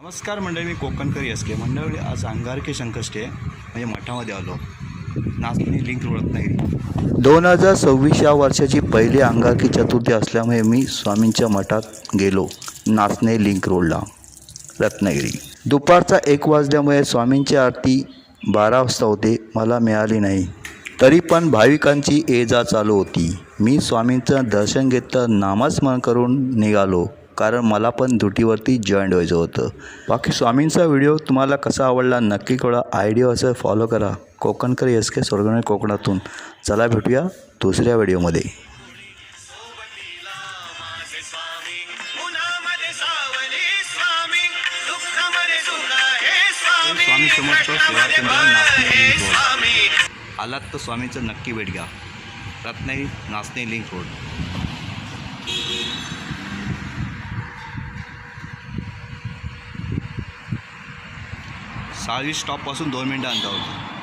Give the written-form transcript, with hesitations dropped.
नमस्कार मंडळी, मी कोकणकर एस.के. मंडळी आज अंगारकी संकष्टी म्हणजे मठामध्ये आलो. नाचणी लिंक रत्नागिरी 2026 या वर्षाची पहिली अंगारकी चतुर्थी असल्यामुळे मी स्वामींच्या मठात गेलो. नाचणे लिंक रोडला रत्नागिरी. दुपारचा 1 वाजल्यामुळे स्वामींची आरती 12 वाजता होते. मला मिळाली नाही, तरी पण भाविकांची ये जा चालू होती. मी स्वामींचं दर्शन घेतलं, नामस्मरण करून निघालो, कारण मला पण ड्युटीवरती जॉईन व्हायचं होतं. बाकी स्वामींचा व्हिडिओ तुम्हाला कसा आवडला नक्की कळवा. आयडिया असं फॉलो करा. कोकणकर एस.के. स्वर्गनगरी कोकणातून. चला भेटूया दुसऱ्या व्हिडिओमध्ये. स्वामी समर्थ सेवा केंद्र नाचणे लिंक रोड. आलात तर स्वामींचं नक्की भेट घ्या. Ratnagiri Nachane link road. साळवी स्टॉपपासून 2 मिनिटं अंतरावर.